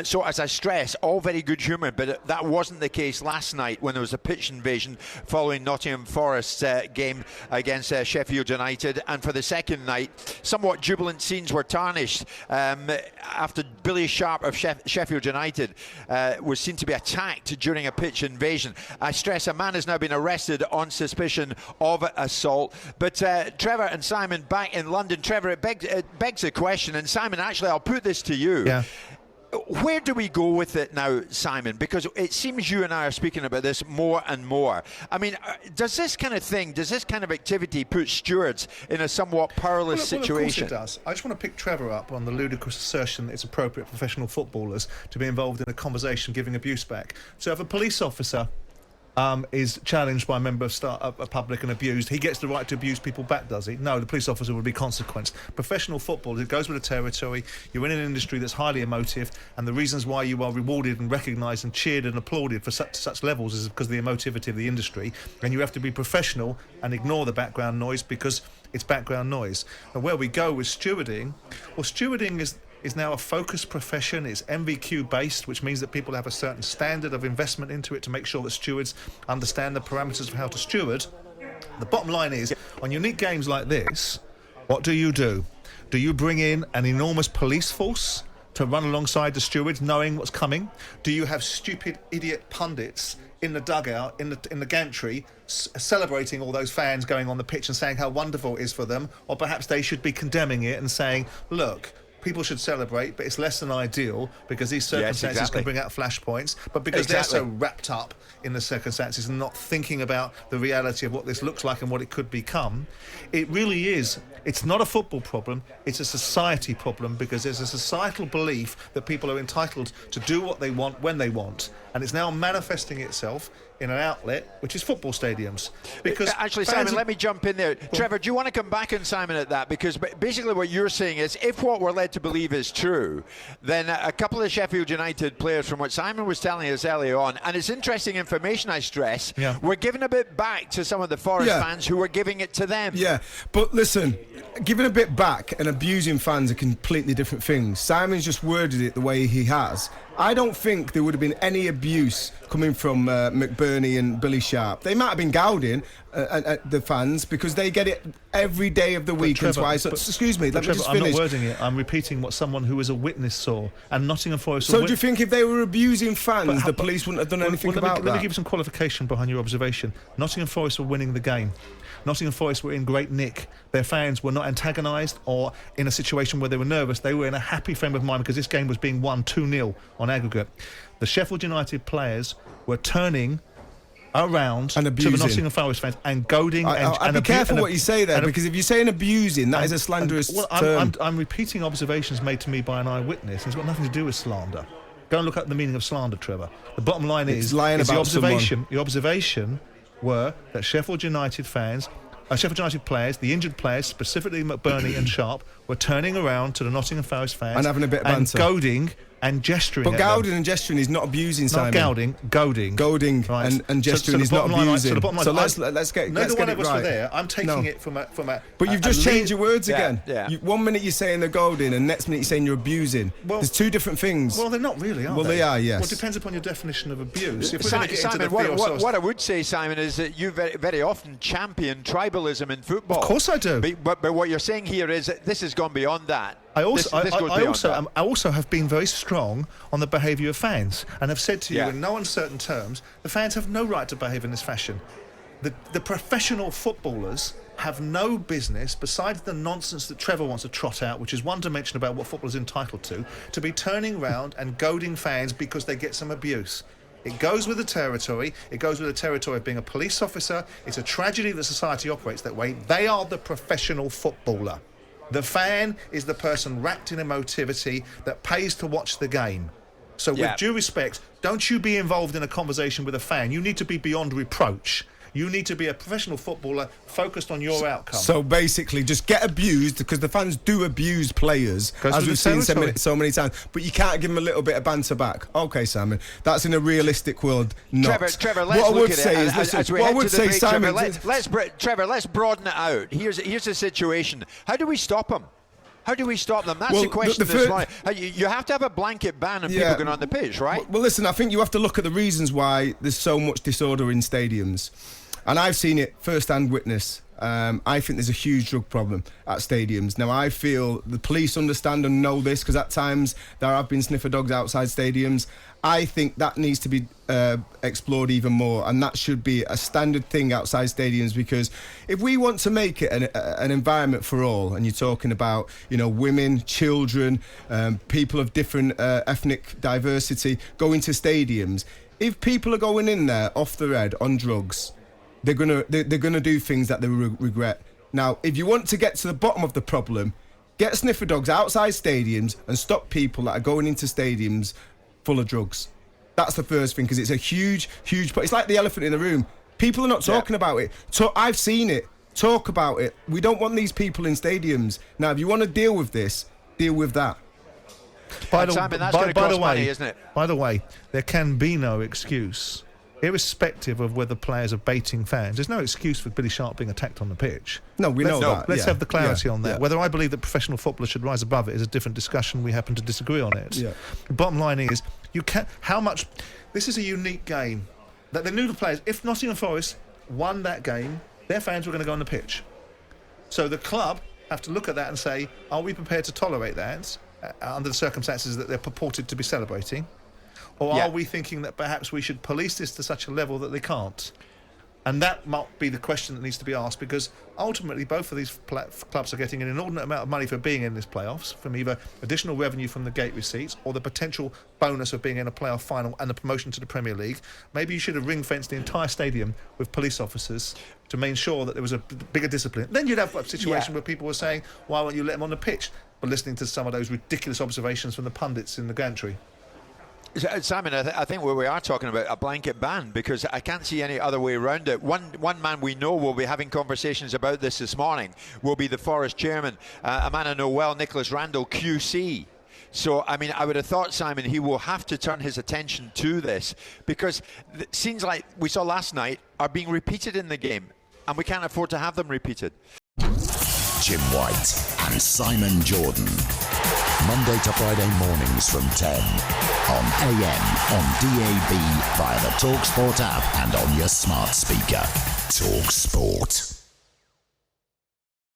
So as I stress, all very good humour, but that wasn't the case last night when there was a pitch invasion following Nottingham Forest's game against Sheffield United. And for the second night, somewhat jubilant scenes were tarnished after Billy Sharp of Sheffield United was seen to be attacked during a pitch invasion. I stress a man has now been arrested on suspicion of assault. But Trevor and Simon back in London. Trevor, it begs a question, and Simon, actually, I'll put this to you. Yeah. Where do we go with it now, Simon? Because it seems you and I are speaking about this more and more. I mean, does this kind of activity put stewards in a somewhat perilous situation? Well, of course it does. I just want to pick Trevor up on the ludicrous assertion that it's appropriate for professional footballers to be involved in a conversation giving abuse back. So if a police officer is challenged by a member of public and abused, he gets the right to abuse people back, does he? No, the police officer would be consequenced. Professional football, it goes with the territory. You're in an industry that's highly emotive, and the reasons why you are rewarded and recognised and cheered and applauded for such levels is because of the emotivity of the industry. And you have to be professional and ignore the background noise because it's background noise. And where we go with stewarding, well, stewarding is now a focused profession. It's MVQ based, which means that people have a certain standard of investment into it to make sure that stewards understand the parameters of how to steward. The bottom line is, on unique games like this, what do? Do you bring in an enormous police force to run alongside the stewards knowing what's coming? Do you have stupid idiot pundits in the dugout, in the gantry, celebrating all those fans going on the pitch and saying how wonderful it is for them? Or perhaps they should be condemning it and saying, look, people should celebrate, but it's less than ideal because these circumstances can bring out flashpoints. But because they're so wrapped up in the circumstances and not thinking about the reality of what this looks like and what it could become, it really is. It's not a football problem, it's a society problem, because there's a societal belief that people are entitled to do what they want when they want. And it's now manifesting itself in an outlet, which is football stadiums. Because actually, Simon, let me jump in there. Trevor, do you want to come back on Simon at that? Because basically what you're saying is, if what we're led to believe is true, then a couple of Sheffield United players, from what Simon was telling us earlier on, and it's interesting information, I stress, we're giving a bit back to some of the Forest fans who were giving it to them. Yeah, but listen, giving a bit back and abusing fans are completely different things. Simon's just worded it the way he has. I don't think there would have been any abuse coming from McBurney and Billy Sharp. They might have been gouging the fans because they get it every day of the week. Trevor, and twice. Excuse me, let me just finish. I'm not wording it. I'm repeating what someone who was a witness saw. And Nottingham Forest... So do you think if they were abusing fans, the police wouldn't have done anything about that? Let me give you some qualification behind your observation. Nottingham Forest were winning the game. Nottingham Forest were in great nick. Their fans were not antagonised or in a situation where they were nervous. They were in a happy frame of mind because this game was being won 2-0 on aggregate. The Sheffield United players were turning around to the Nottingham Forest fans and goading and be careful what you say there, because if you're saying abusing, that is a slanderous term. I'm repeating observations made to me by an eyewitness, and it's got nothing to do with slander. Go and look up the meaning of slander, Trevor. The bottom line is the observation were that Sheffield United fans, Sheffield United players, the injured players, specifically McBurney and Sharp, were turning around to the Nottingham Forest fans and having a bit of banter, and goading and gesturing. But goading and gesturing is not abusing, Simon. Not goading, goading. Goading right. and gesturing is not abusing. So let's get it right. Neither one of us were there. I'm taking it from a. But you've just changed your words again. Yeah. 1 minute you're saying they're goading, and next minute you're saying you're abusing. Well, there's two different things. Well, they're not really, are they? Well, they are, yes. Well, it depends upon your definition of abuse. If Simon, what I would say, Simon, is that you very, very often champion tribalism in football. Of course I do. But what you're saying here is that this has gone beyond that. I also have been very strong on the behaviour of fans, and have said to you in no uncertain terms, the fans have no right to behave in this fashion. The professional footballers have no business, besides the nonsense that Trevor wants to trot out, which is one dimension about what football is entitled to be turning round and goading fans because they get some abuse. It goes with the territory. It goes with the territory of being a police officer. It's a tragedy that society operates that way. They are the professional footballer. The fan is the person wrapped in emotivity that pays to watch the game. So with due respect, don't you be involved in a conversation with a fan. You need to be beyond reproach. You need to be a professional footballer focused on your outcome. So basically, just get abused, because the fans do abuse players, as we've seen so many times. But you can't give them a little bit of banter back. Okay, Simon, that's in a realistic world. Not. Trevor, let's look at it. As we head to the break, Simon, Trevor, let's broaden it out. Here's the situation. How do we stop him? How do we stop them? That's Well, the question the this morning. You have to have a blanket ban of people going on the pitch, right? Well, listen, I think you have to look at the reasons why there's so much disorder in stadiums. And I've seen it first-hand witness. I think there's a huge drug problem at stadiums. Now, I feel the police understand and know this because at times there have been sniffer dogs outside stadiums. I think that needs to be explored even more, and that should be a standard thing outside stadiums, because if we want to make it an environment for all, and you're talking about, you know, women, children, people of different ethnic diversity going to stadiums, if people are going in there off their head on drugs, they're gonna do things that they regret. Now, if you want to get to the bottom of the problem, get sniffer dogs outside stadiums and stop people that are going into stadiums full of drugs. That's the first thing, because it's a huge. It's like the elephant in the room. People are not talking about it. I've seen it. Talk about it. We don't want these people in stadiums. Now, if you want to deal with this, deal with that. Simon, that's going to cost money, isn't it? By the way, there can be no excuse, irrespective of whether players are baiting fans. There's no excuse for Billy Sharp being attacked on the pitch. No, we know that. Let's have the clarity on that. Yeah. Whether I believe that professional footballers should rise above it is a different discussion. We happen to disagree on it. Yeah. The bottom line is, this is a unique game. That they knew the players. If Nottingham Forest won that game, their fans were going to go on the pitch. So the club have to look at that and say, are we prepared to tolerate that under the circumstances that they're purported to be celebrating? Or are we thinking that perhaps we should police this to such a level that they can't? And that might be the question that needs to be asked, because ultimately both of these clubs are getting an inordinate amount of money for being in this playoffs, from either additional revenue from the gate receipts or the potential bonus of being in a playoff final and the promotion to the Premier League. Maybe you should have ring-fenced the entire stadium with police officers to make sure that there was a bigger discipline. Then you'd have a situation where people were saying, why won't you let them on the pitch? But listening to some of those ridiculous observations from the pundits in the gantry. Simon, I think we are talking about a blanket ban, because I can't see any other way around it. One man we know will be having conversations about this morning will be the Forest chairman, a man I know well, Nicholas Randall, QC. So, I mean, I would have thought, Simon, he will have to turn his attention to this, because scenes like we saw last night are being repeated in the game, and we can't afford to have them repeated. Jim White and Simon Jordan. Monday to Friday mornings from 10 on AM, on DAB, via the talkSPORT app and on your smart speaker. talkSPORT.